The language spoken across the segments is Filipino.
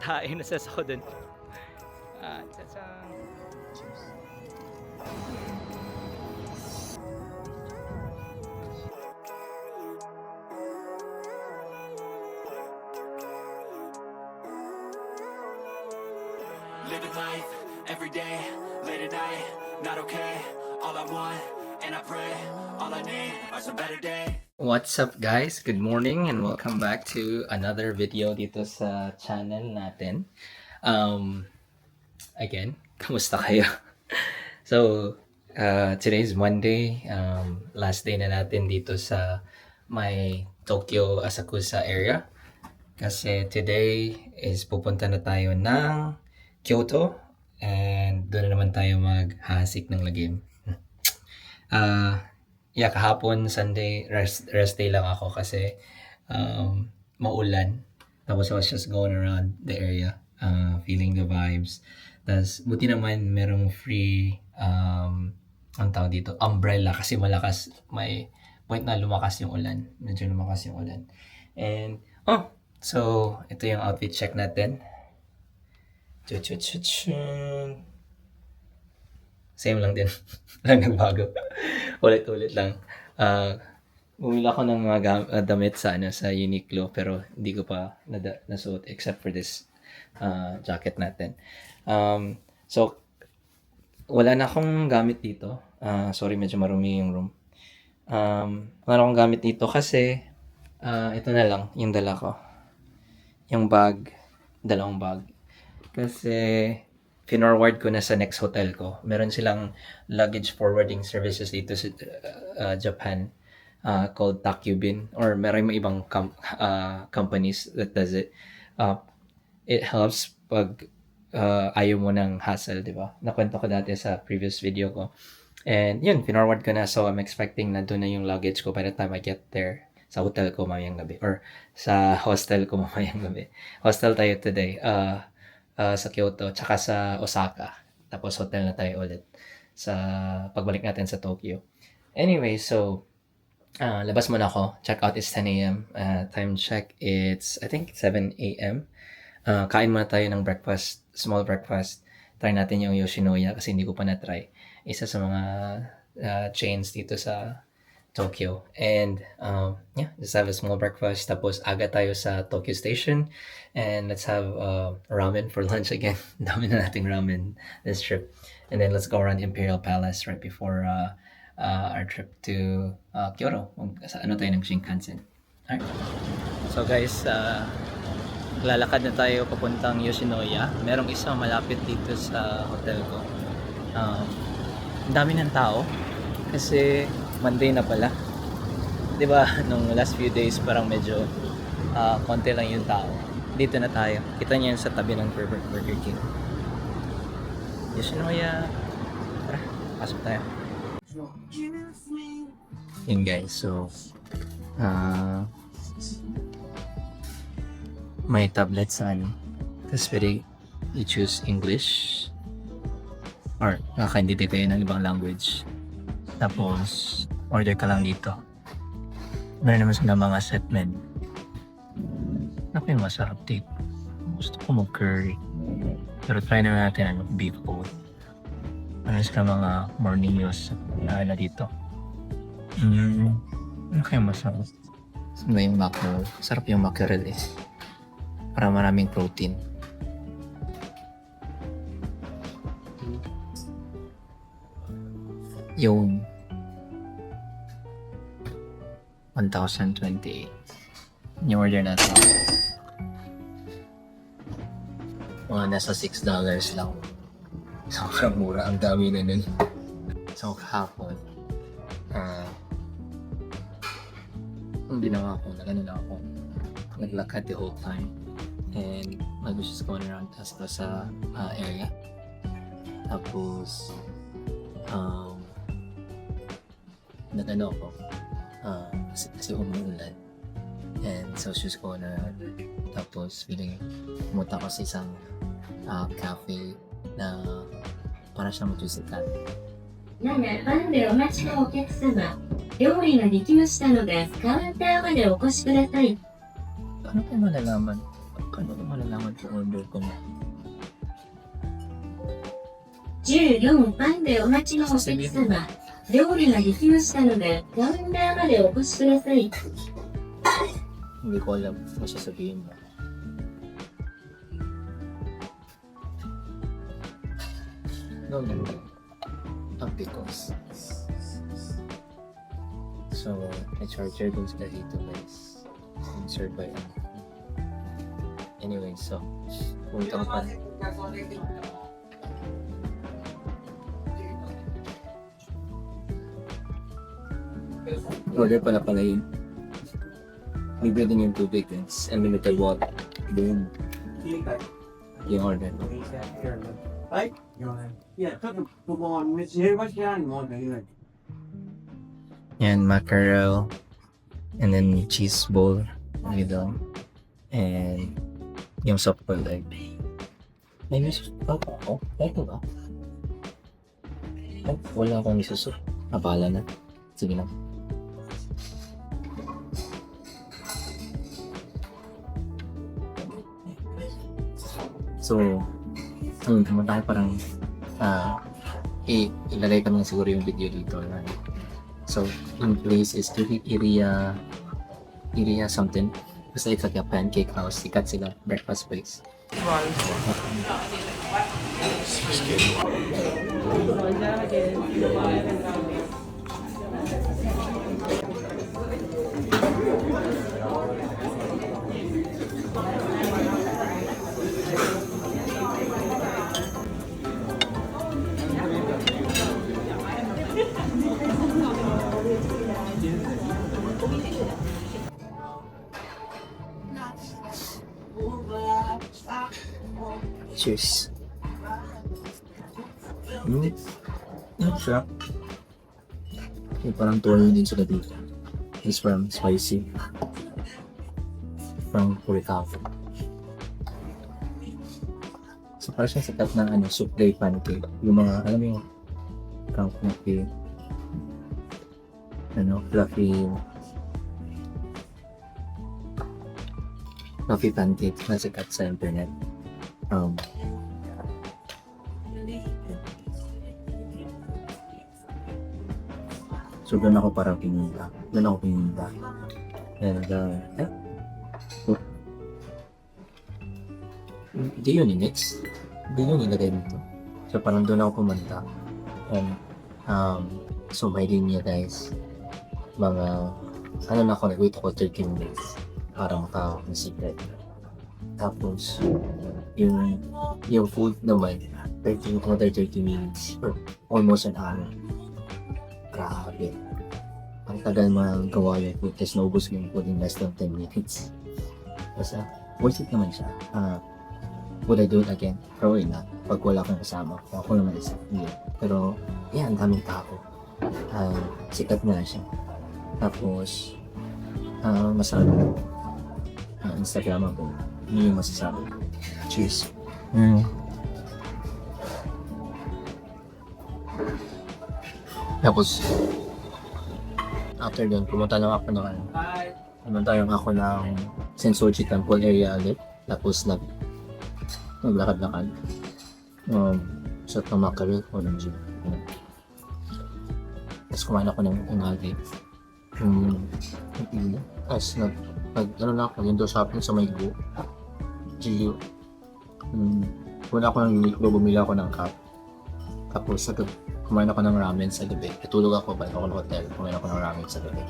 tayo na sa ako dun. Tsatsang. Living life, every day, late at night, not okay. All I want, and I pray, all I need are some better days. What's up guys? Good morning and welcome back to another video dito sa channel natin. Again, kamusta kayo? So, today's Monday, last day na natin dito sa may Tokyo Asakusa area. Kasi today is pupunta na tayo ng Kyoto and doon na naman tayo maghasik ng lagim. Kahapon Sunday rest day lang ako kasi maulan. Tapos I was just going around the area, feeling the vibes. Tapos buti naman merong free ang tawag dito, umbrella kasi malakas, may point na lumakas yung ulan. Medyo lumakas yung ulan. And so ito yung outfit check natin. Same lang din. Lang nagbago. Ulit-ulit lang. Bumili ako ng mga damit sa Uniqlo pero hindi ko pa nasuot except for this jacket natin. So wala na akong gamit dito. Sorry, medyo marumi yung room. Wala na akong gamit dito kasi ito na lang yung dala ko. Yung bag, dalawang bag. Kasi finorward ko na sa next hotel ko. Meron silang luggage forwarding services dito sa Japan called Takubin, or meron may ibang companies that does it. It helps pag ayaw mo ng hassle, di ba? Nakwento ko dati sa previous video ko. And yun, finorward ko na, so I'm expecting na doon na yung luggage ko by the time I get there sa hotel ko mamayang gabi, or sa hostel ko mamayang gabi. Hostel tayo today. Sa Kyoto, tsaka sa Osaka. Tapos hotel na tayo ulit sa pagbalik natin sa Tokyo. Anyway, so labas muna ako. Check out is 10 a.m. Time check, it's I think 7 a.m. Kain muna tayo ng breakfast, small breakfast. Try natin yung Yoshinoya kasi hindi ko pa na-try. Isa sa mga chains dito sa Tokyo. And just have a small breakfast. Tapos aga tayo sa Tokyo Station. And let's have ramen for lunch again. Dami na nating ramen this trip. And then let's go around Imperial Palace right before our trip to Kyoto. Sa tayo ng Shinkansen. Alright. So guys, lalakad na tayo papuntang Yoshinoya. Merong isang malapit dito sa hotel ko. Ang dami ng tao kasi Monday na pala. 'Di ba? Nung last few days parang medyo konti lang yung tao. Dito na tayo. Kita niyo yan sa tabi ng Burger King. Yoshinoya. Tara, pasok tayo. Yun guys, so may tablet sa tapos pwede i-choose English or nakakaintindi kayo ng ibang language. Tapos order ka lang dito. Meron naman sila mga set menu. Naku, yung masarap dito. Gusto ko mag-curry. Pero try naman natin beef bowl. Meron sila mga morning meals na dito. Ano kaya masarap? Saan ba yung mackerel? Sarap yung mackerel eh. Para maraming protein. Yung 1,028. Yung order natin. Mga nasa $6 lang. Sobrang mura. Ang dami na nun. So, kahapon, ang ginawa ko, naglakad the whole time. And I was just going around sa area. Tapos, nagano ako, kasi umuulan. And so she was going around. Tapos pumunta ako sa isang cafe na para siyang matusikat. なな、パンでお待ちのお客様。料理ができましたので、カウンターまでお越しください。Paano kayo malalaman? Ano na malalaman kung order ko na? 14番でお待ちのお客様、料理ができましたので、カウンターまでお越しください。 Hindi ko alam kung sasabihin mo. No. Pickles. So, i-charger dun sila dito guys. Sponsored by Anyway, so, pumunta ko pa. Order pala yun. Libre din yung tubig guys. Unlimited water. Boom. Yung order ko. Yan, mackerel. And then cheese ball. Dito. And yung soft boiled egg. May miso soup ako? Ito ba? Oh, wala akong miso soup. Abala na. Sige lang. So, pumunta tayo parang ilalagay ko na siguro yung video dito. So, in place is Iriya something. Basta it's like a pancake house. Sikat sila. Breakfast place. Cheers. Sarap. Yung parang toyo din sila dito. It's from spicy. From Purikafu. So parang siyang sikat na souffle pancake. Yung mga, alam mo yung fluffy fluffy pancake na sikat sa internet. So doon ako parang pinunta. And hindi yun i-mix. Hindi yun ilagay dito. So parang doon ako pumunta. And so may linya guys. Mga nag-wait ako 30 minutes para makakawa ng secret. Tapos yung food naman 30 minutes or almost an hour. Grabe. Ang tagal magawa yung food. Tapos naubos ko yung food in less than 10 minutes. Basta worth it naman siya. Would I do it again? Probably not. Pag wala akong kasama. Ako naman isa. Yeah. Pero yan, ang daming tao. Sikat na siya. Tapos masarap. Instagram ako. Hindi yung masasabi. Cheers. Tapos after dun, pumunta lang ako ng Sensoji Temple area ulit. Tapos naglakad-lakad. Sa Tamakari o ng gym. Tapos kumain ako ng unagi. Tapos window shopping sa Maygo. GU. Wala ako ng Uniqlo, bumili ako ng cup. Tapos kumain ako ng ramen sa gabi. Natulog ako, balik ako ng hotel. Kumain ako ng ramen sa gabi.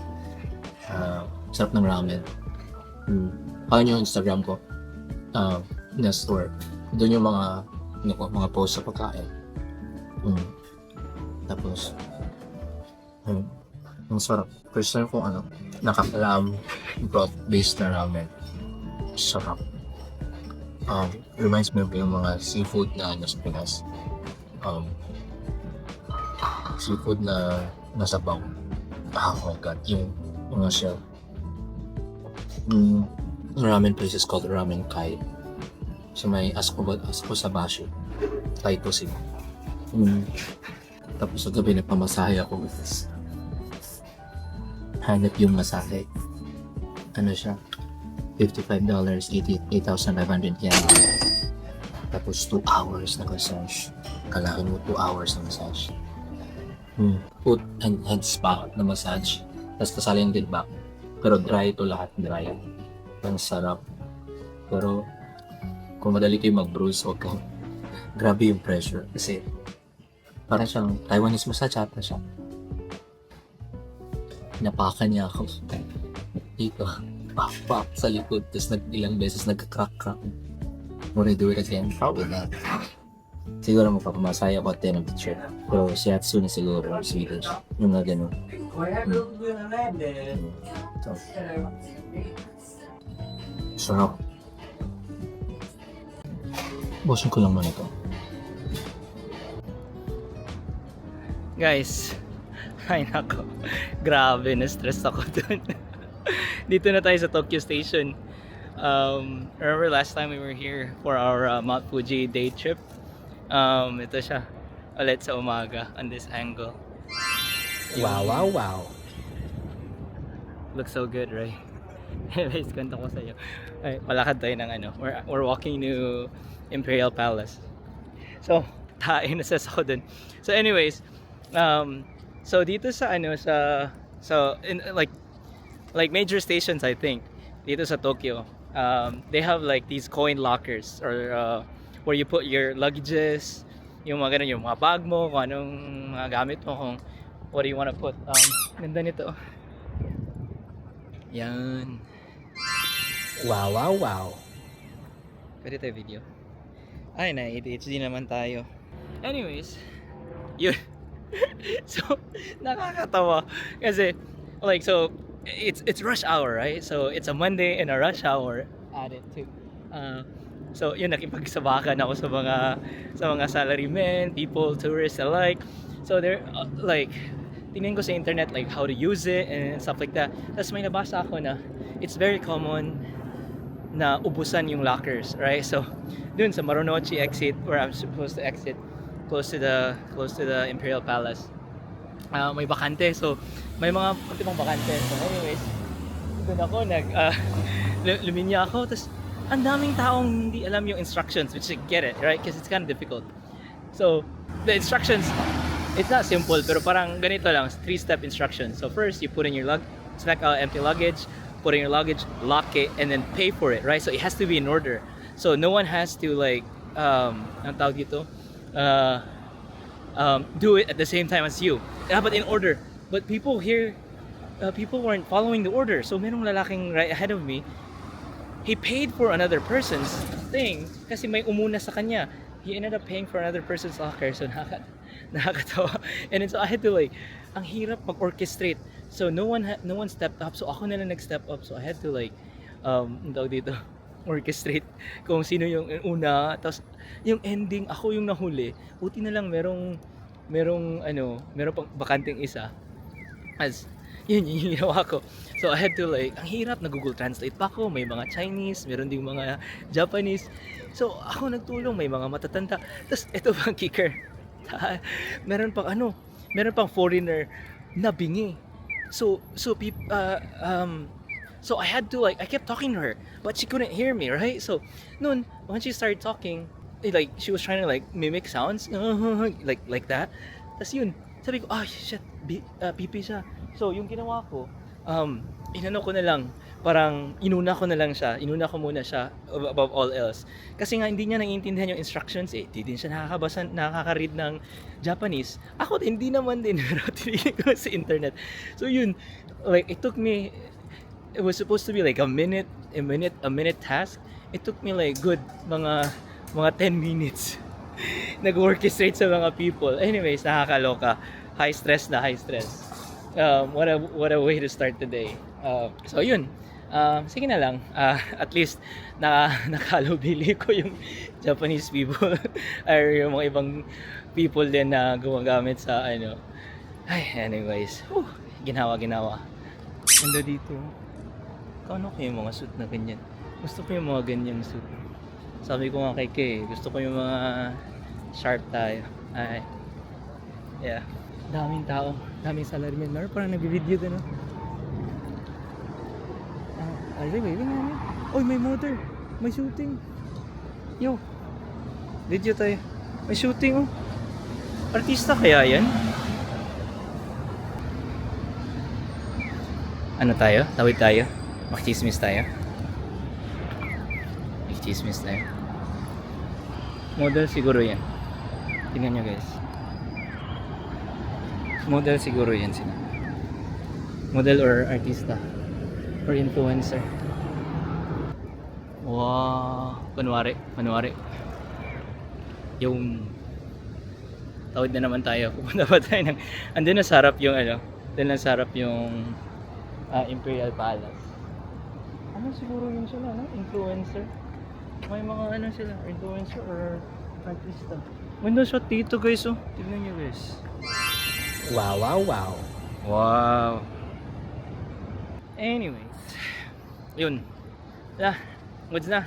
Sarap ng ramen. Paano yung Instagram ko? Na store. Doon yung mga post sa pagkain. Tapos, ang sarap. First time ko nakakalam broth-based na ramen. Sarap. Reminds me of yung mga seafood na sa Pinas. Seafood na nasa bang. Oh my god, yung mga shell. Ramen place is called Ramen Kai. So may asko sa bashi. Taito sila. Tapos sa gabi nagpamasahe ako with this. Hanap yung masahe. Siya? $55, 8,500 yen. Tapos 2 hours na massage. Kalahin mo 2 hours na massage. Foot and head spa na massage. Tapos kasali yung din back. Pero dry ito lahat, dry. Ang sarap. Pero kung madali kayo mag-bruise, huwag kang grabe yung pressure. Kasi parang siyang Taiwanese massage ata siya. Napakan niya ako. Dito. Pak sa likod. Tapos ilang beses nagka-crack-crack. Would I do it again? Probably not. Siguro magpapamasaya ako at the end of the trip. Pero shiatsu na siguro. Swedish. Yung nga ganun. So, sarap. Bosin ko lang muna ito. Guys, ay nako. Grabe, na-stress ako dun. Dito na tayo sa Tokyo Station. Remember last time we were here for our Mount Fuji day trip? Ito siya. Ulit sa umaga on this angle. Wow. Looks so good, right? Anyways, kwento ko sa iyo. Ay, palakad tayo ng ano. We're walking to Imperial Palace. So, na-stress ako dun. So anyways, so dito sa ano in like major stations, I think dito sa Tokyo, they have like these coin lockers or where you put your luggages, yung mga ganun, yung mga bag mo, kung anong mga gamit mo, kung what do you want to put. Ganda nito. Yan. Wow. Pwede tayo video. Ay, na ADHD naman tayo. Anyways, yun. So, nakakatawa kasi like, so it's rush hour, right? So it's a Monday and a rush hour added to. So yun, nakipagsabakan ako sa mga salarymen, people, tourists alike. So they're like, tingnan ko sa internet like how to use it and stuff like that. Tapos may nabasa ako na it's very common na ubusan yung lockers, right? So dun sa Marunouchi exit where I'm supposed to exit, close to the Imperial Palace, may bakante. So may mga pang bakante. So anyways, doon ako luminya ako, tapos ang daming taong hindi alam yung instructions, which I get it, right? Because it's kind of difficult. So the instructions, it's not simple, pero parang ganito lang, 3-step instructions. So first, you put in your select empty luggage, put in your luggage, lock it, and then pay for it, right? So it has to be in order. So no one has to like, ang tawag dito, do it at the same time as you. But in order. But people here, people weren't following the order. So merong lalaking right ahead of me, he paid for another person's thing kasi may umuna sa kanya. He ended up paying for another person's locker. So nakakatawa. And then so I had to like, ang hirap mag-orchestrate. So no one stepped up. So ako na lang nag-step up. So I had to like, ang tawag dito, orchestrate kung sino yung una. Tapos yung ending, ako yung nahuli. Buti na lang merong pang bakanting isa. As yun yung ginawa ko. So I had to like, ang hirap, na Google Translate pa ako, may mga Chinese, meron ding mga Japanese. So ako nagtulong, may mga matatanda. Tapos ito bang kicker, meron pang foreigner na bingi. So I had to like, I kept talking to her, but she couldn't hear me, right? So noon, when she started talking, like she was trying to like mimic sounds, like that. Tapos yun, sabi ko, shit, pipi siya. So yung ginawa ko, inano ko na lang, parang inuna ko muna siya above all else. Kasi nga hindi niya naiintindihan yung instructions, hindi din siya nakaka-read ng Japanese. Ako hindi naman din, pero tinignan ko sa internet. So yun, like it was supposed to be like a minute task. It took me like good mga 10 minutes. Nag-orchestrate sa mga people. Anyways, nakakaloka. High stress. What a way to start the day. So yun. Sige na lang. At least nakalubili ko yung Japanese people or yung mga ibang people din na gumagamit sa ano. Anyways. Ginawa. Ganda dito. Kano ko yung mga suit na ganyan? Gusto ko yung mga ganyan suit. Sabi ko nga kay Kay, gusto ko yung mga sharp tayo. Yeah. Daming tao, daming salaryman. Parang nag-video din, no? Are they waving at me? Oy, may model. May shooting. Yo. Video tayo. May shooting oh. Artista kaya yan? Ano tayo? Tawid tayo? Makichismis tayo? Makichismis tayo. Model siguro yan. Tingnan nyo guys. Model siguro yan sila. Model or artista. Or influencer. Wow. Kunwari. Yung tawid na naman tayo. Pupunta pa tayo ng andun na sa harap yung doon na sa harap yung Imperial Palace. Ano siguro yun sila, no? Influencer. May mga sila, influencer or artista. Window shot dito guys, oh. Tignan nyo guys. Wow. Wow. Anyways. Yun. Goods na.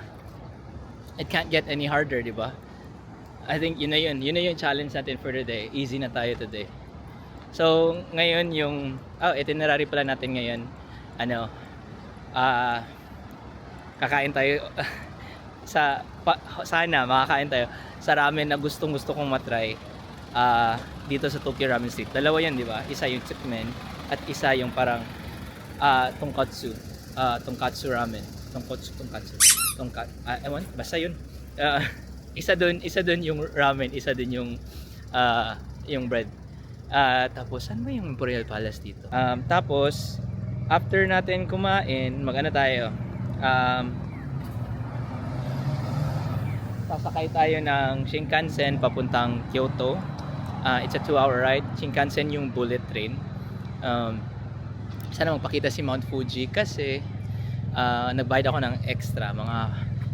It can't get any harder, di ba? I think yun na yung challenge natin for today. Easy na tayo today. So, ngayon yung itinerary pala natin ngayon. Kakain tayo sana makakain tayo sa ramen na gustong-gusto kong matry dito sa Tokyo Ramen Street. Dalawa yan, di ba? Isa yung tsukemen at isa yung parang tonkatsu ramen. Ewan, basta yun. Isa dun yung ramen, isa dun yung bread. Tapos saan ba yung Imperial Palace dito? Tapos after natin kumain, tayo? Sasakay tayo ng Shinkansen papuntang Kyoto. It's a 2-hour ride. Shinkansen yung bullet train. Sana magpakita si Mount Fuji kasi nagbayad ako ng extra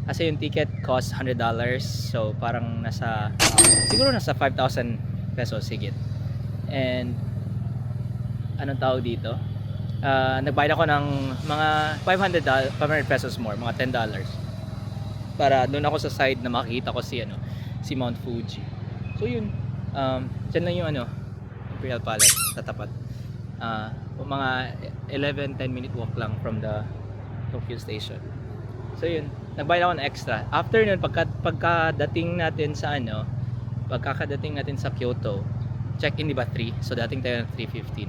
kasi yung ticket cost $100, so parang siguro nasa 5,000 pesos higit. And anong tawag dito? Nagbayad ako ng mga 500 pesos more, mga $10 para doon ako sa side na makikita ko si Mount Fuji. So yun, dyan lang yung Imperial Palace sa tapat. Mga 11-10 minute walk lang from the Tokyo Station. So yun, nagbayad ako ng extra. After nun, pagkadating natin sa Kyoto, check-in di ba 3? So dating tayo ng 3:15.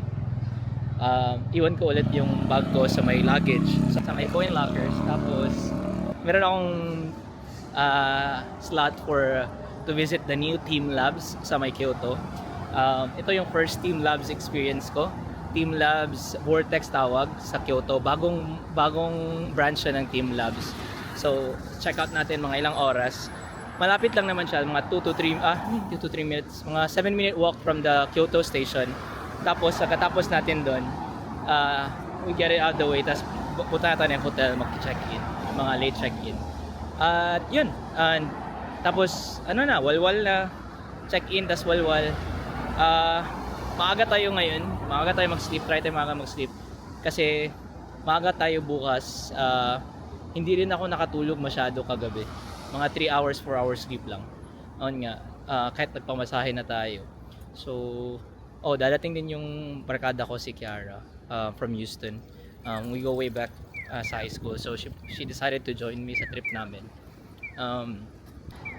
Iwan ko ulit yung bag ko sa may luggage, sa may coin lockers. Tapos meron akong slot to visit the new Team Labs sa may Kyoto. Ito yung first Team Labs experience ko. Team Labs Vortex tawag sa Kyoto. Bagong branch siya ng Team Labs. So, check out natin mga ilang oras. Malapit lang naman siya, mga 2 to 3 minutes. Mga 7-minute walk from the Kyoto station. Tapos, pagkatapos natin doon, we get it out the way. Tapos, punta na tayo ng hotel, mag-check-in. Mga late check-in. At yun. Tapos, walwal na. Check-in, tapos walwal. Maaga tayo ngayon. Maaga tayo mag-sleep. Try tayo maaga mag-sleep. Kasi maaga tayo bukas. Hindi rin ako nakatulog masyado kagabi. Mga 3 hours, 4 hours sleep lang. Noon nga, kahit nagpamasahe na tayo. So, dadating din yung barkada ko si Kiara from Houston. We go way back sa high school. So, she decided to join me sa trip namin.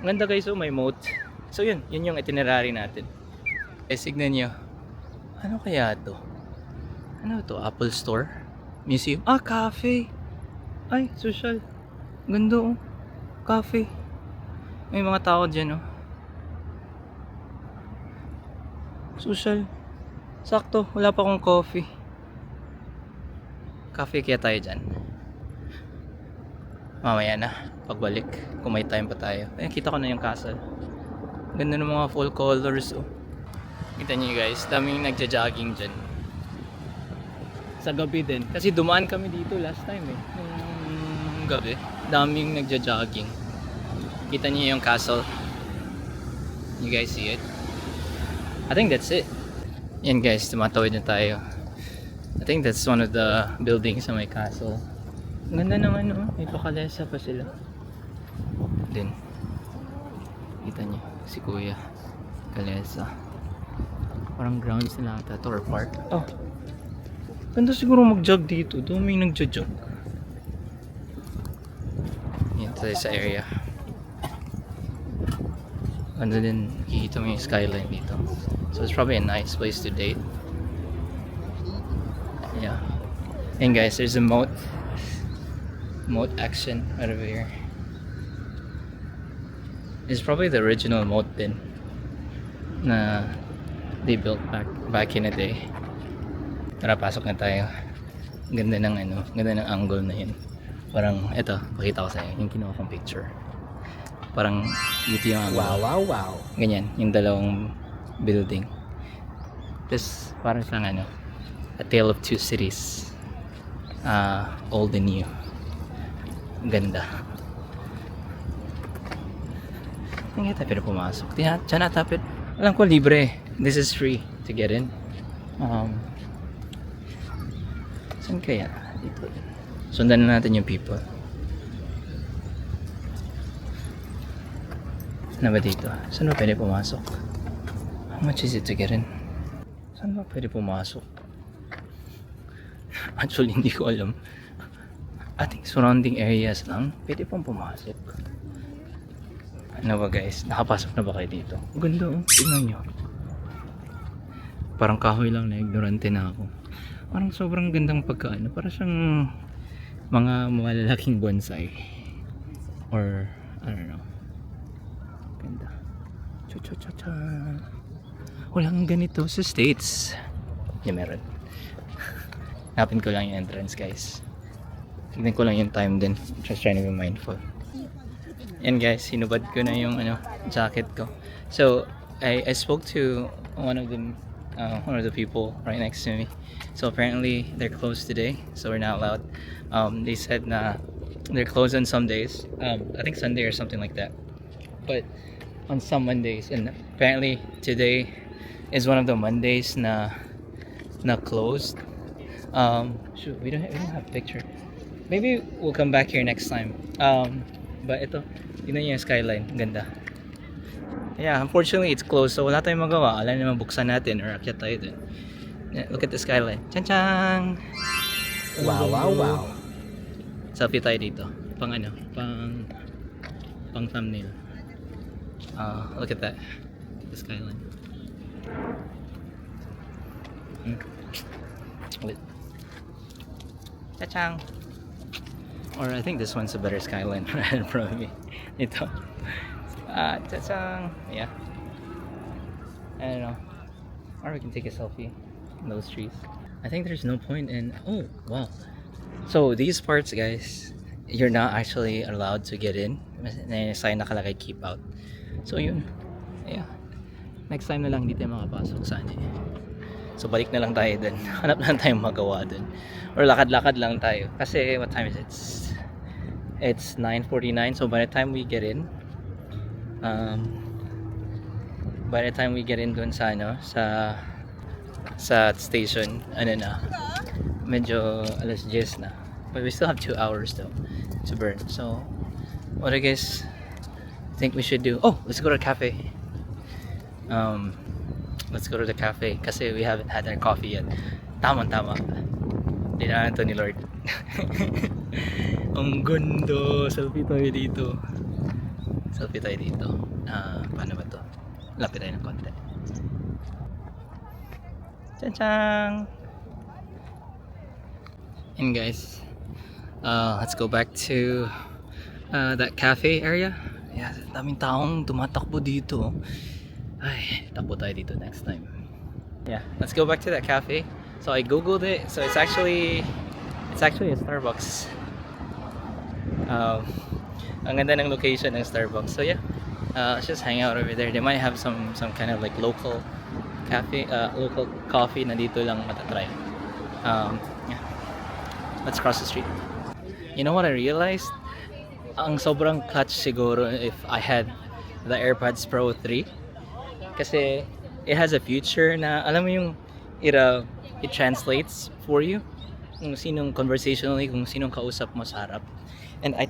Ganda guys, may moat. So, yun yung itinerary natin. Signan nyo. Ano kaya to? Ano to? Apple Store? Museum? Cafe! Ay, social. Ganda oh. Cafe. May mga tao dyan oh. Social. Sakto, wala pa akong coffee. Cafe kaya tayo dyan. Mamaya na, pagbalik. Kung may time pa tayo. Ayun, kita ko na yung castle. Ganda ng mga full colors oh. Kita nyo guys, daming nagja-jogging dyan. Sa gabi din. Kasi dumaan kami dito last time eh. Nung gabi. Daming nagja-jogging. Kita nyo yung castle. You guys see it? I think that's it. Yan guys, tumatawid na tayo. I think that's one of the buildings sa may castle. Ang ganda naman no? May pakalesa pa sila. Din. Kita nyo, si Kuya. Kalesa. Parang grounds nila ata to or park. Ganda siguro mag-jog dito. Daming nagja-jog. tayo sa area. Ano din, nakikita mo yung skyline dito. So it's probably a nice place to date. Yeah. And guys, there's a moat action right over here. It's probably the original moat din na they built back in the day. Tara, pasok na tayo. Ganda ng ganda ng angle na yun. Parang eto, pakita ko sa inyo yung kinuha kong picture. Parang dito yung angle. Wow. Ganyan, yung dalawang building. Tapos parang siyang a tale of two cities. Old and new. Ganda. Hindi tayo pero pumasok. Diyan na tapit. Alam ko libre. This is free to get in. Saan kaya? Dito. Sundan na natin yung people. Ano ba dito? Saan ba pwede pumasok? How much is it to get in? Saan ba pwede pumasok? Actually, hindi ko alam. I think surrounding areas lang pwede pong pumasok. Ano ba guys? Nakapasok na ba kayo dito? Ganda oh. Tingnan nyo. Parang kahoy lang na ignorante na ako. Parang sobrang gandang pagkaano. Parang siyang mga malalaking bonsai. Or, I don't know. Ganda. Cha-cha-cha-cha. Walang ganito sa States. Yeah, meron. Hanapin ko lang yung entrance guys. Tignan ko lang yung time din. Just trying to be mindful. And guys, hinubad ko na yung jacket ko. So, I spoke to one of the people right next to me. So apparently they're closed today, so we're not allowed. They said na they're closed on some days. I think Sunday or something like that. But on some Mondays, and apparently today is one of the Mondays na closed. Shoot, we don't have a picture. Maybe we'll come back here next time. But ito, tignan niyo yung skyline, ganda. Yeah, unfortunately it's closed, so wala tayong magawa. Alam naman buksan natin or akyat tayo dun. Yeah, look at the skyline. Chan-chan! Wow. Selfie tayo dito. Pang thumbnail. Look at that. The skyline. Wait. Cha-chang! Or I think this one's a better skyline right in front of me. Ito. Cha-chang! Yeah. I don't know. Or we can take a selfie in those trees. I think there's no point in... Oh, wow. So, these parts, guys, you're not actually allowed to get in. May sign nakalagay keep out. So, yun. Yeah. Next time na lang dito makapasok sana eh. So, balik na lang tayo dun. Hanap lang tayong magawa dun. Or lakad-lakad lang tayo. Kasi, what time is it? It's 9:49. So, by the time we get in, dun sa station, medyo alas 10 na. But we still have 2 hours though to burn. So, what I guess think we should do? Oh, let's go to a cafe. Let's go to the cafe kasi we haven't had our coffee yet. Tama. Dinaanan to ni Lord. Ang ganda. Selfie tayo dito. Paano ba to? Lapit tayo ng konti. Chan-chan! And guys, let's go back to that cafe area. Yeah, daming taong tumatakbo dito. Ay, takbo tayo dito next time. Yeah, let's go back to that cafe. So I googled it. So it's actually a Starbucks. Ang ganda ng location ng Starbucks. So yeah, let's just hang out over there. They might have some kind of like local cafe, local coffee na dito lang matatry. Yeah. Let's cross the street. You know what I realized? Ang sobrang clutch siguro if I had the AirPods Pro 3. Kasi it has a feature na alam mo yung it translates for you kung sinong conversationally, kung sinong kausap mo sa harap. And I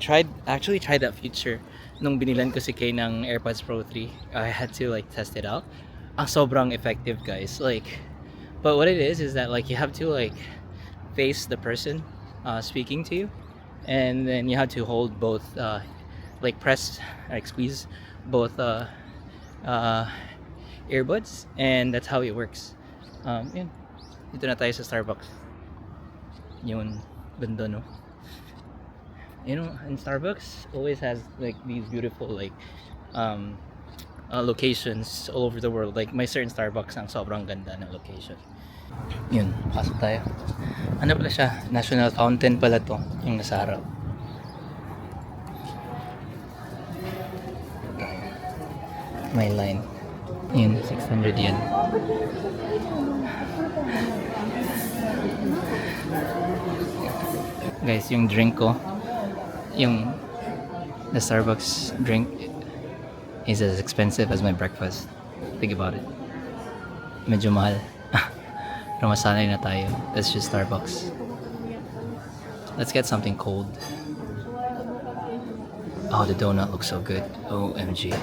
actually tried that feature nung binilan ko si Kay ng AirPods Pro 3. I had to like test it out. Ang sobrang effective, guys. Like, but what it is that like you have to like face the person speaking to you, and then you have to hold both like press, like squeeze both earbuds, and that's how it works. Yun. Dito na tayo sa Starbucks. Yun, ganda no. You know, and Starbucks always has like these beautiful like locations all over the world. Like may certain Starbucks ang sobrang ganda ng location. Yun, pasok tayo. Ano pala siya? National Fountain pala to, yung nasa harap. My line. Yun, 600 yen. Guys, yung drink ko, yung the Starbucks drink is as expensive as my breakfast. Think about it. Medyo mahal. Pero masanay na tayo. Let's just Starbucks. Let's get something cold. Oh, the donut looks so good. OMG.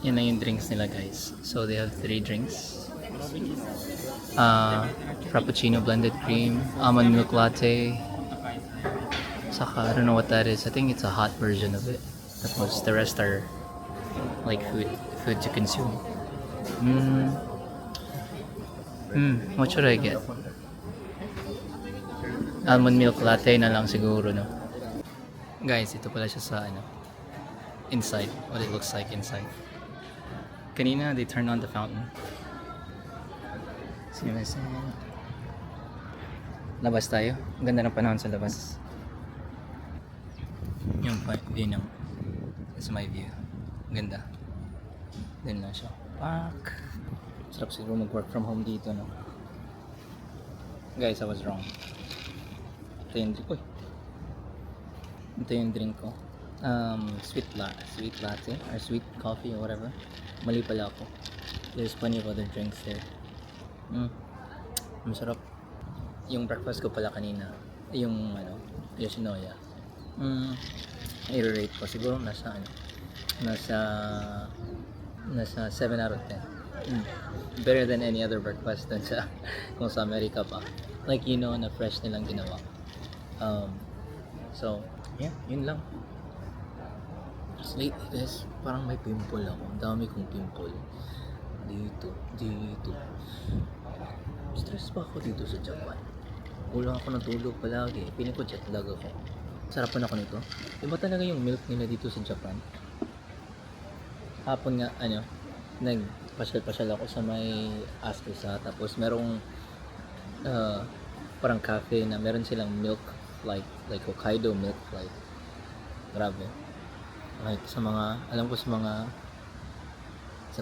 Yan na yung drinks nila, guys. So they have 3 drinks. Frappuccino blended cream, almond milk latte. Saka, I don't know what that is. I think it's a hot version of it. Tapos the rest are like food to consume. What should I get? Almond milk latte na lang siguro, no? Guys, ito pala siya sa inside. What it looks like inside. Kanina, they turned on the fountain. Sumimasen. Labas tayo. Ang ganda ng panahon sa labas. Yung view ng... This is my view. Ganda. Doon lang siya. Park. Sarap siguro mag-work from home dito, no? Guys, I was wrong. Ito yung drink ko. Ito yung drink ko. Sweet latte or sweet coffee or whatever. Mali pala ako. There's plenty of other drinks there. Masarap. Yung breakfast ko pala kanina, yung Yoshinoya. I-rate ko siguro nasa 7 out of 10. Better than any other breakfast dun sa kung sa Amerika pa. Like, na fresh nilang ginawa. So, yeah, yun lang. Lately guys, parang may pimple ako. Ang dami kong pimple. Dito. Stress pa ako dito sa Japan. Kulang ako ng tulog palagi. Piling ko jet lag ako. Sarapan ako nito. Iba talaga yung milk nila dito sa Japan. Hapon nga, nagpasyal-pasyal ako sa may Aspesa. Tapos merong parang cafe na meron silang milk like Hokkaido milk flight. Grabe. Like sa mga, alam ko sa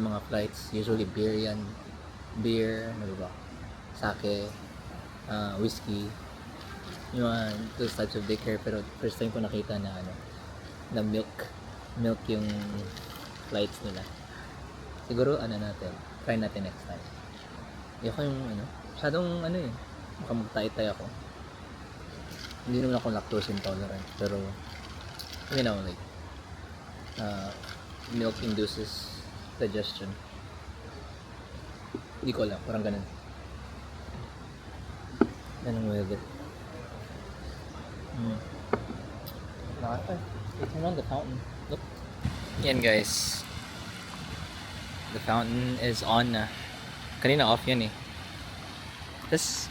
mga flights, usually beer yan. Beer, ano ba? Sake, whiskey. Yung those types of liquor, pero first time ko nakita na na milk yung flights nila. Siguro try natin next time. Ayoko yung masyadong baka magtay-tay ako. Hindi naman ako lactose intolerant, pero like milk induces digestion. Hindi ko alam, parang ganun with it. It's on the fountain. Look. Yan guys. The fountain is on na. Kanina off yan eh. Tapos,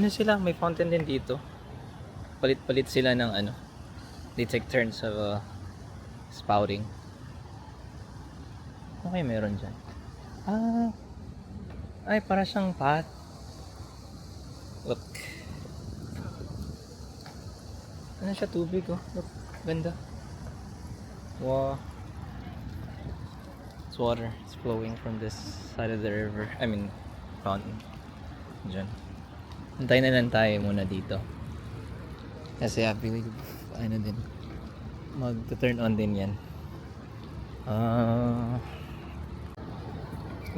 sila, may fountain din dito. Palit-palit sila ng they take turns of spouting. Okay, meron dyan. Ay, para siyang pot. Look. Siya, tubig oh. Look, ganda. Wow. It's water. It's flowing from this side of the river. I mean, fountain. Diyan. Antayin na lang tayo muna dito. Kasi I believe, din. Mag-turn on din yan.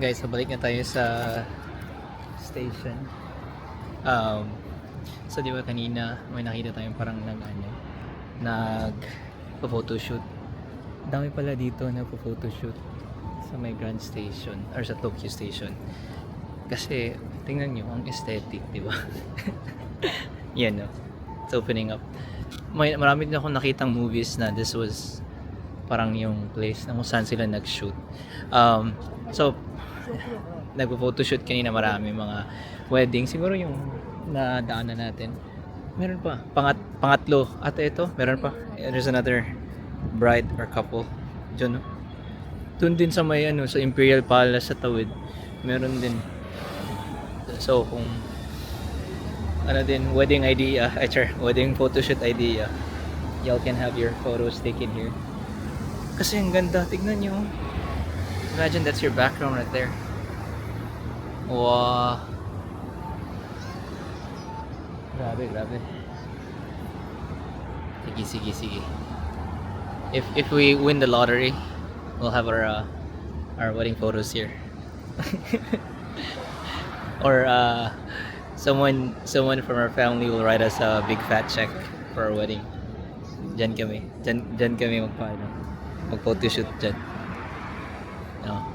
Guys, balik na tayo sa station. So di ba kanina may nakita tayong parang nag-photoshoot. Dami pala dito na photoshoot sa may Grand Station or sa Tokyo Station. Kasi tingnan nyo ang aesthetic, di ba? Yan no. It's opening up. Marami din akong nakitang movies na this was parang yung place na kung saan sila nag-shoot. So, nagpo-photoshoot kanina, marami mga wedding. Siguro yung nadaanan natin. Meron pa. Pangatlo. At ito, meron pa. There's another bride or couple. Diyan, no? Doon din sa may sa Imperial Palace sa Tawid. Meron din. So, kung wedding idea, wedding photoshoot idea, y'all can have your photos taken here. Kasi ang ganda, tignan nyo. Imagine that's your background right there. Wow. Grabe. Sige. If we win the lottery, we'll have our wedding photos here. Or someone from our family will write us a big fat check for our wedding. Diyan kami mag-photoshoot dyan. No.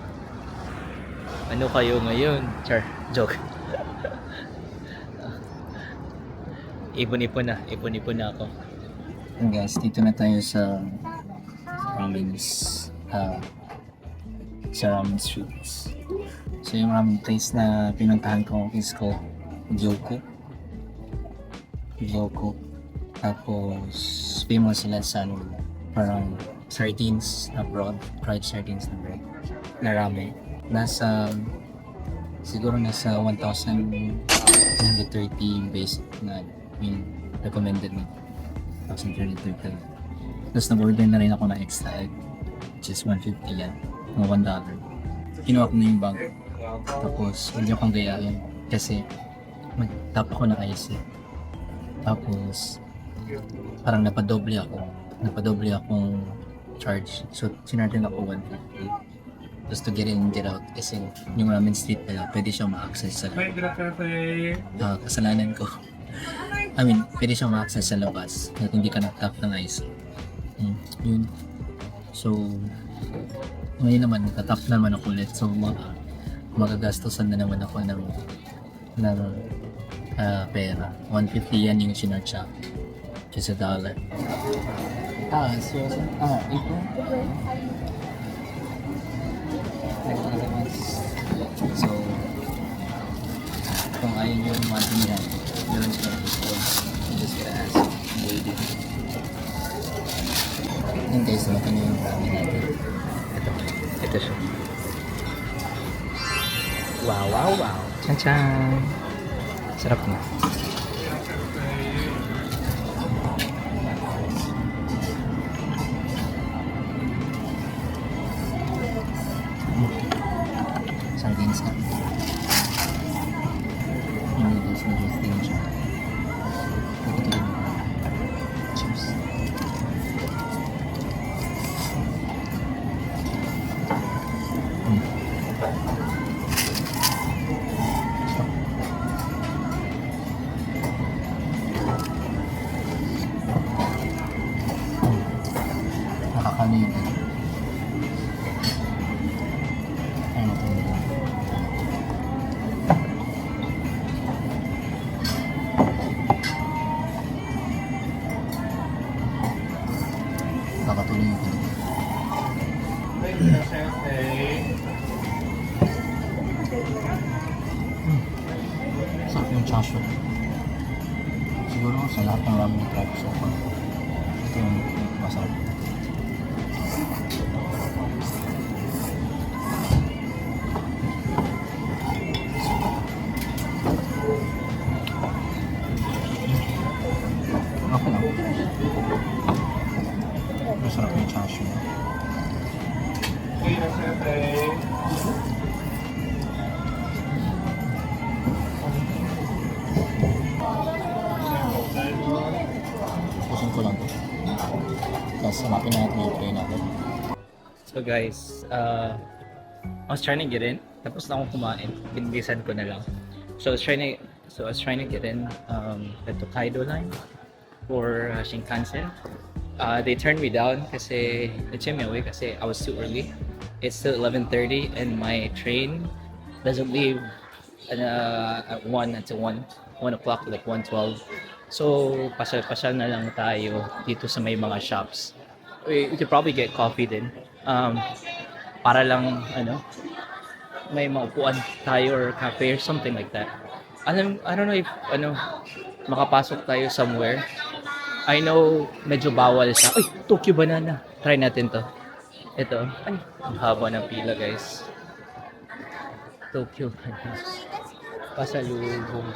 Ano kayo ngayon? Char, joke. Ipon-ipon na ako. And guys, dito na tayo sa ramen streets. So yung ramen place na pinuntahan ko is called Gyoko. Tapos famous sila sa parang sardines na broth, fried sardines na bread na ramen. Siguro nasa 1,130 basic na yung recommended na 1,330. Tapos nag-order na rin ako ng extra egg, which is 150 yan, mga $1. Kinuha ko na yung bag. Tapos hindi akong gayahin kasi mag-tap ako ng ice. Tapos parang napadoble akong charge. So sinartin ako 150. Tapos to get in and get out kasi yung ramen street nila pwede siyang ma-access sa kasalanan ko. Pwede siyang ma-access sa labas at hindi ka na-tap ng ice. Yun. So ngayon naman tatap naman ako ulit. So magagastosan na naman ako ng pera. 150 yan yung sinarch siya. Just $1. Ito. So, kung ayaw nyo yung matinihan, meron sila gusto. I'm just gonna ask. Waiting. Yan guys, naman yung ramen natin. Ito siya. Wow. Chan. Sarap na. Sardines na. Yung noodles na just thin siya. Cheers. Nakakano yun. Ano ito? Nakakatuloy yung pinito. Sarap yung chashu. Siguro sa lahat ng ramen na try ko so far, ito yung masarap. Okay lang. Masarap yung chashu. Pusin ko lang to. Tapos hanapin natin yung tray natin. So guys, I was trying to get in. Tapos na akong kumain. Binilisan ko na lang. So I was trying to get in the Tokaido line for Shinkansen. They turned me down kasi na-chime me away kasi I was too early. It's still 11:30 and my train doesn't leave at 1 o'clock, like 1:12. So, pasal na lang tayo dito sa may mga shops we could probably get coffee din. Para lang, may maupuan tayo or cafe or something like that. I don't know if, makapasok tayo somewhere. I know, medyo bawal sa, ay, Tokyo Banana. Try natin to. Ito. Ay, ang haba ng pila, guys. Tokyo Banana. Pasalubong.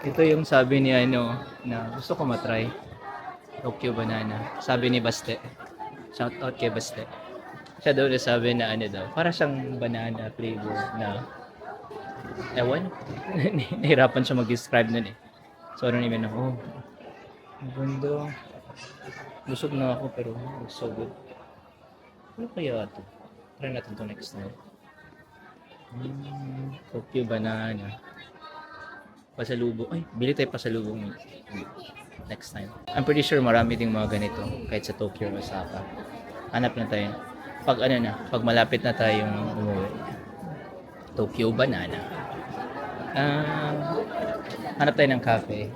Ito yung sabi ni na gusto ko matry. Tokyo Banana. Sabi ni Baste. Shout out kay Baste. Siya daw nasabi na daw. Para siyang banana flavor na ewan. Nahirapan siya mag-describe nun eh. So ano naman ako. Ang ganda. Busog na ako pero it's so good. Ano kaya ito? Try natin to next time. Tokyo Banana. Pasalubong. Ay, bili tayo pasalubong next time. I'm pretty sure marami ding mga ganito kahit sa Tokyo or Osaka. Hanap na tayo. Pag malapit na tayong umuwi. Tokyo Banana. Hanap tayo ng cafe.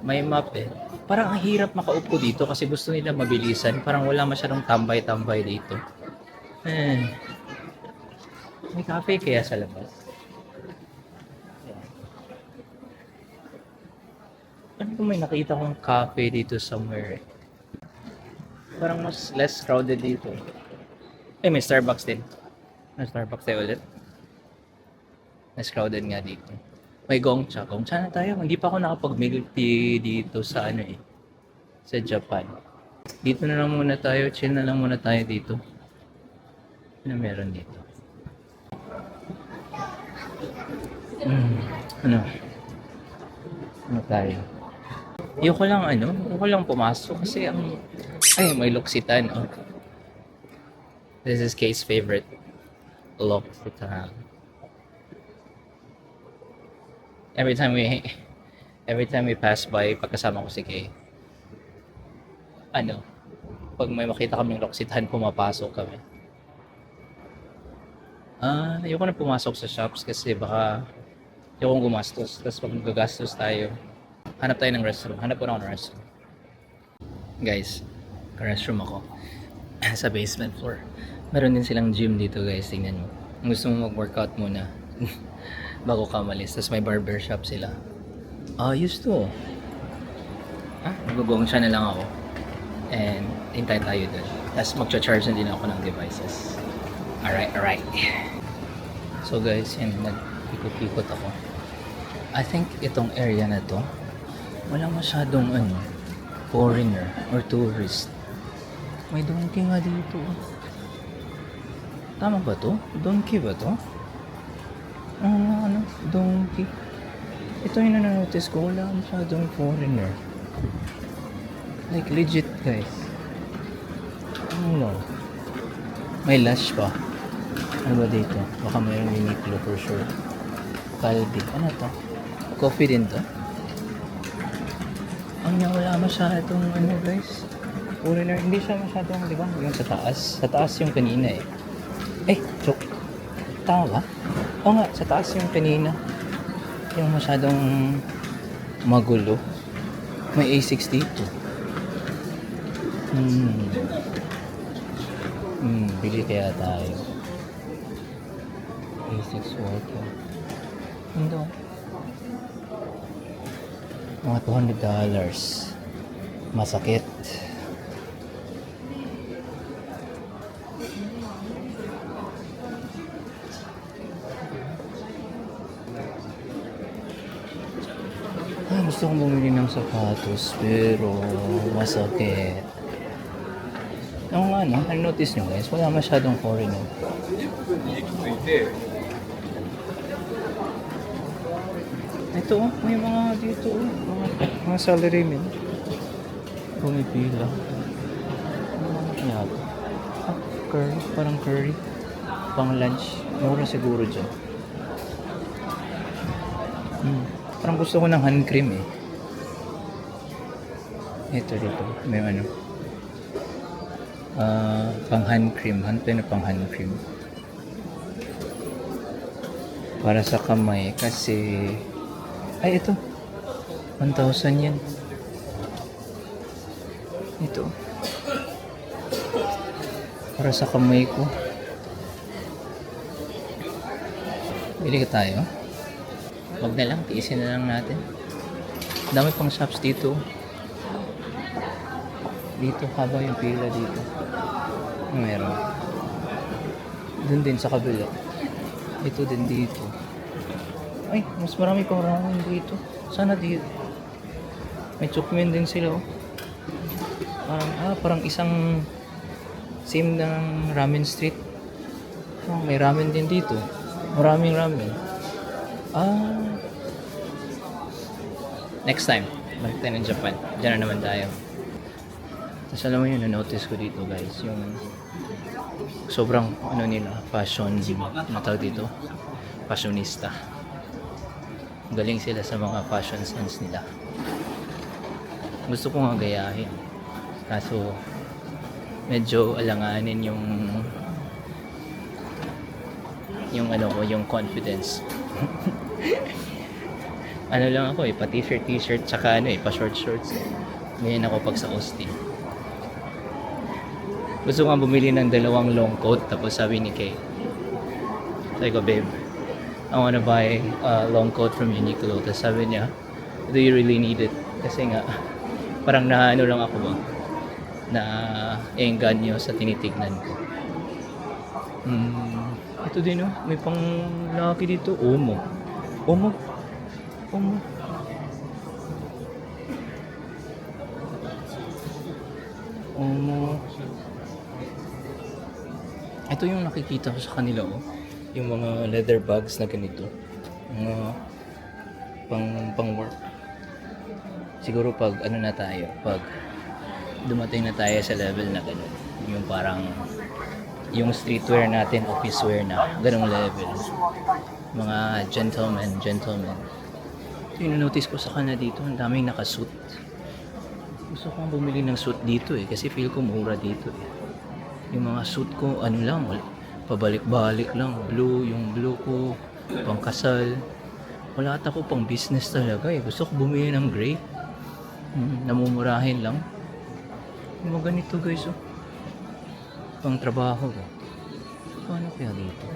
May map eh. Parang ang hirap makaupo dito kasi gusto nila mabilisan. Parang wala masyadong tambay-tambay dito. May cafe kaya sa labas. Ano kung may nakita kong cafe dito somewhere? Parang mas less crowded dito. Eh, may Starbucks din. May Starbucks tayo ulit. Less crowded nga dito. May Gongcha. Gongcha na tayo. Hindi pa ako nakapag-milk tea dito sa sa Japan. Dito na lang muna tayo. Chill na lang muna tayo dito. Ano meron dito? Ano tayo? Ayoko lang pumasok kasi may L'Occitane. Oh. This is Kay's favorite. L'Occitane. Every time we pass by, pagkasama ko si Kay, pag may makita kaming L'Occitane, pumapasok kami. Ayoko na pumasok sa shops kasi baka ayokong gumastos. Tapos pag gagastos tayo, hanap tayo ng restroom. Hanap ko na ako ng restroom. Guys, ka-restroom ako. Sa basement floor. Meron din silang gym dito guys. Tingnan mo. Kung gusto mo mag-workout muna bago ka malis. Tapos may barbershop sila. Used to. Mag-gongcha na lang ako. And hintay tayo dun. Tapos mag-charge na din ako ng devices. Alright. So guys, yan. Nag-ikot-ikot ako. I think itong area na to, wala masyadong foreigner or tourist. May donkey nga dito. Tama ba to? Donkey ba to? Donkey. Ito yung na-notice ko, wala masyadong foreigner. Like legit guys. May Lush pa. Ano ba dito? Baka mayroong Uniqlo for sure. Caldi. Ano to? Coffee din to? Wala masyadong guys. Foreigner. Hindi siya masyadong, di ba? Yung sa taas. Sa taas yung kanina joke. Tama ba? Oo nga, sa taas yung kanina. Yung masyadong magulo. May A6 dito. Bili kaya tayo. A6 water. Hindi. Mga $200. Masakit. Gusto kong bumili ng sapatos pero masakit. I-notice nyo guys, wala masyadong foreigner. Ito may mga dito mga salarymen. Pumipila. Curry, parang curry. Pang lunch. Mura siguro dyan. Parang gusto ko ng hand cream Ito dito. May pang hand cream. Hanapin na pang hand cream. Para sa kamay. Kasi ito. 1,000 yan. Ito. Para sa kamay ko. Bili ka tayo. Wag na lang, tiisin na lang natin. Dami pang shops dito. Dito, haba yung pila dito. Meron. Doon din sa kabila. Ito din dito. Ay, mas marami pang ramen dito. Sana dito. May chukmen din sila, oh. Parang isang same ng ramen street. Oh, may ramen din dito. Maraming ramen. Next time, balik tayo ng Japan. Diyan na naman tayo. Tapos alam mo yun, na-notice ko dito guys, yung sobrang fashion, tawag dito, fashionista. Galing sila sa mga fashion sense nila. Gusto ko nga gayahin. Kaso, medyo alanganin yung confidence. Lang ako pa t-shirt, tsaka pa shorts. Ngayon ako pag sa Austin. Gusto ko nga bumili ng 2 long coat, tapos sabi ni Kay, sabi ko, babe, I wanna buy a long coat from Uniqlo. Tapos sabi niya, do you really need it? Kasi nga, parang lang ako ba? Na-engganyo sa tinitignan ko. Ito din, oh. May pang laki dito. Omo. Ito yung nakikita ko sa kanila, oh. Yung mga leather bags na ganito. Mga pang work. Siguro pag pag dumating na tayo sa level na gano'n, yung parang yung streetwear natin, office wear na, ganong level. Mga gentlemen. Ito yung notice ko sa kanila dito, ang daming nakasuit. Gusto kong bumili ng suit dito kasi feel ko mura dito Yung mga suit ko, pabalik-balik lang. Yung blue ko, pang kasal. Wala ako pang business talaga Gusto ko bumili ng gray. Namumurahin lang. Yung mga ganito guys, oh. Pang trabaho ko. Paano kaya dito?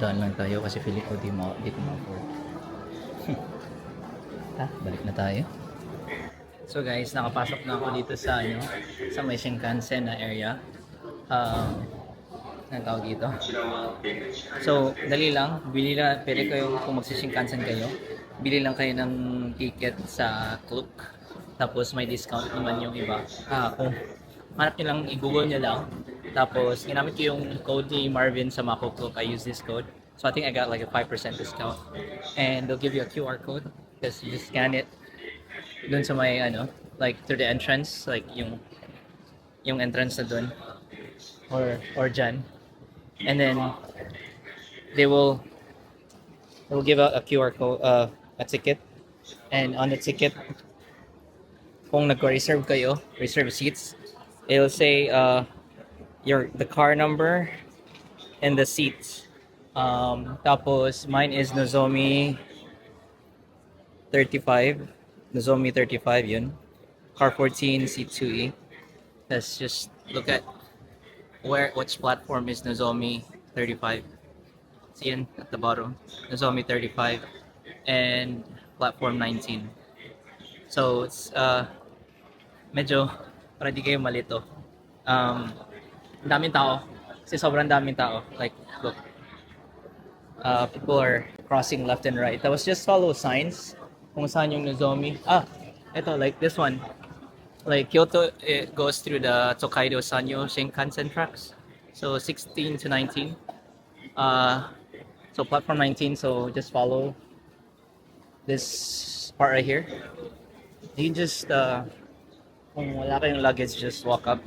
Daan lang tayo kasi feeling ko di ko ma-afford. Balik na tayo. So guys, nakapasok na ako dito sa may Shinkansen na area. Anong tawag dito? So, dali lang. Pwede kayo kung magsi-Shinkansen kayo. Bili lang kayo ng ticket sa Klook. Tapos may discount naman yung iba. Kung hanap nyo lang, i-google nyo lang. Tapos, ginamit ko yung code ni Marvin sa Mako Klook. I use this code. So, I think I got like a 5% discount. And they'll give you a QR code. Just you just scan it. Dun sa may, like through the entrance. Like yung entrance na dun. Or dyan. And then, they will give out a QR code, a ticket. And on the ticket, kung nag-reserve kayo, reserve seats, it'll say the car number and the seats. Tapos mine is Nozomi 35 yun. Car 14 seat 2E. Let's just look at which platform is Nozomi 35. See yun at the bottom, Nozomi 35 and platform 19. So it's medyo para di kayo malito. Daming tao kasi sobrang daming tao. Like look, people are crossing left and right. That was just follow signs kung saan yung Nozomi. Ito like this one. Like Kyoto, it goes through the Tokaido Sanyo Shinkansen tracks. So 16 to 19. So platform 19. So just follow this part right here. You just kung wala kayong luggage, just walk up.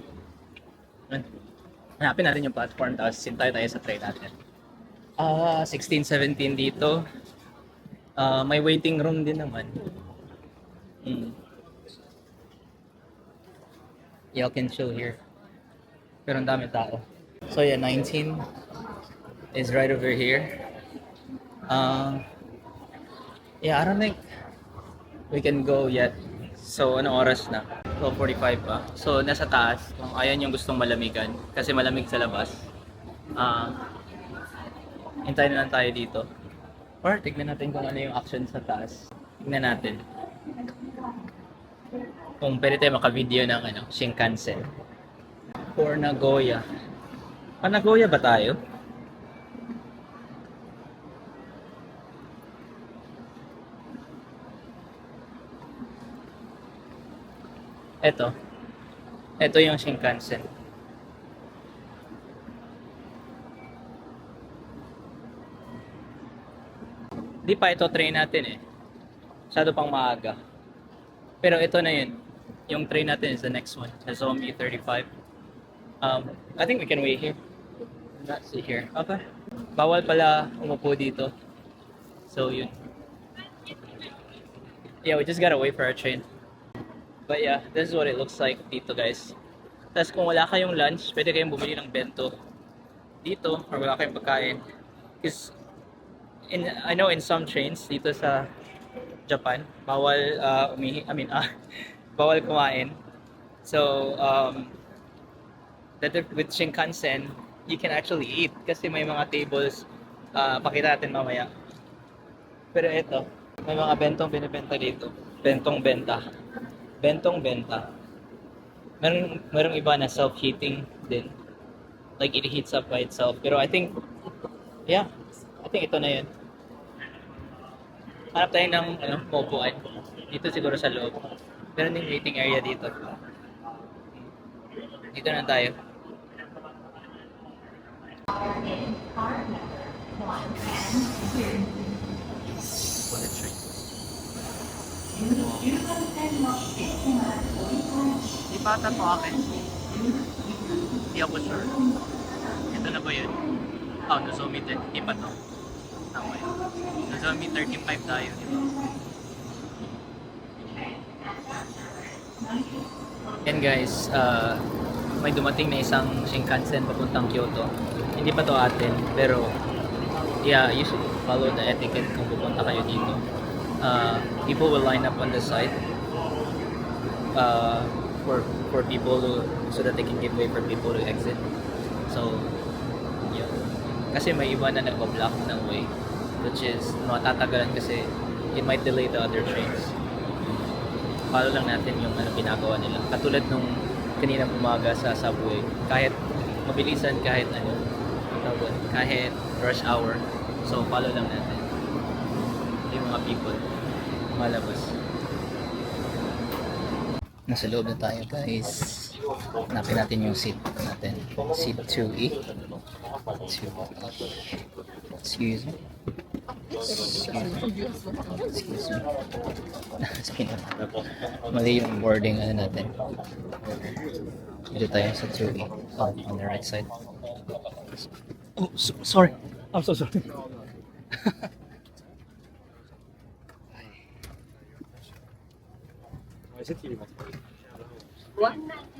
Hanapin natin yung platform, tapos sintay tayo sa tray natin. 16, 17 dito. May waiting room din naman. Y'all can chill here. Pero ang dami tao. So yeah, 19 is right over here. Yeah, I don't think we can go yet So, anong oras na? 12:45 pa. So, nasa taas. Kung ayan yung gustong malamigan. Kasi malamig sa labas. Hintayin na lang tayo dito. Or, tignan natin kung ano yung action sa taas. Tignan natin. Kung pwede tayo maka-video ng Shinkansen. Or Nagoya. Nagoya ba tayo? Ito yung Shinkansen. Di pa ito train natin eh. Masyado pang maaga. Pero ito na yun. Yung train natin is the next one. Sa Zombie 35. I think we can wait here. Not sit here. Okay. Bawal pala umupo dito. So yun. Yeah, we just gotta wait for our train. But yeah, this is what it looks like dito guys. Tapos kung wala kayong lunch, pwede kayong bumili ng bento dito or wala kayong pagkain. Because I know in some trains dito sa Japan, bawal bawal kumain. So with Shinkansen, you can actually eat kasi may mga tables, pakita natin mamaya. Pero ito, may mga bentong binibenta dito. Bentong benta. Merong iba na self-heating din. Like it heats up by itself. Pero I think ito na yun. Hanap tayo ng maupuan. Dito siguro sa loob. Meron din waiting area dito. Dito na tayo. Bullet train. Di pa ata to akin. Hindi ako sure. Ito na ba yun? Nozomi 10. Di pa to. Tama yun. Nozomi 35 tayo. Yan guys, may dumating na isang Shinkansen papuntang Kyoto. Hindi pa to atin, pero yeah, you should follow the etiquette kung pupunta kayo dito. People will line up on the side for people so that they can give way for people to exit. So, yeah. Kasi may iba na nagpa-block ng way, which is matatagalan kasi it might delay the other trains. Follow lang natin yung ginagawa nila. Katulad nung kanina umaga sa subway, kahit mabilisan, kahit rush hour, so follow lang natin yung mga people malabas. Nasa loob na tayo guys. Hanapin natin yung seat natin. Seat 2E. Excuse me. Mali yung boarding natin. Dito tayo sa 2E. On the right side. Oh, sorry. I'm so sorry.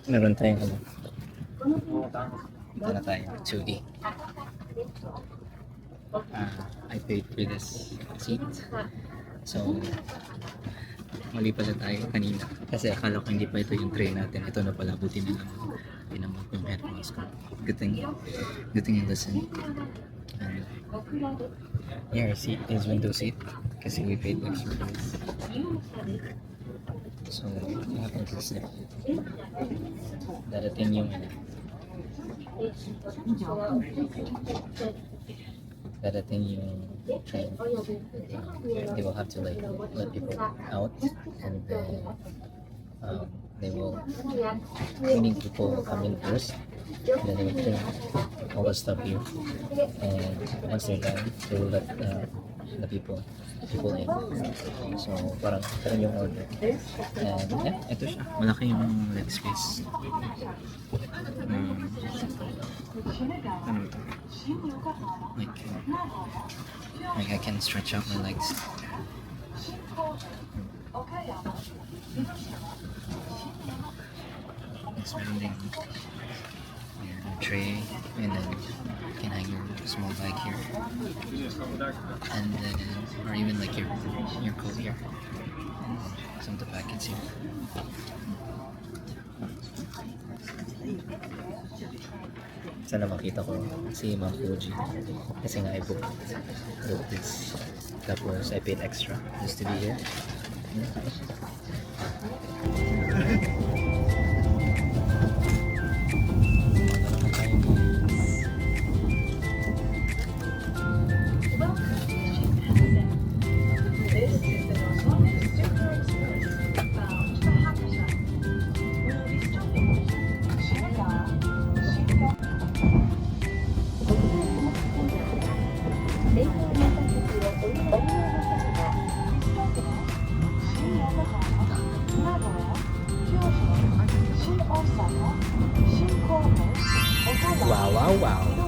Meron tayong Dito na tayo, 2D. I paid for this seat. So, mali pala tayo kanina. Kasi akala ko hindi pa ito yung train natin. Ito na pala, buti na lang. Tinamot ko yung headphones ko. Good thing you listen. And yeah, our seat is window seat. Kasi we paid extra for this. So, what happens is darating yung train. They will have to like let people out, and then cleaning people will come in first, and then they will clean all the stuff here, and once they're done, they will let the people in. So parang yung order. And yeah, ito siya. Malaki yung leg space. Like I can stretch out my legs. It's meron ding tray, and then you can hang your small bag here, and then or even like your coat here, and Some of the packaging. Sana makita ko si Ma'am Fuji. Kasi nga I booked this. Tapos I paid extra just to be here. Wow, wow, wow.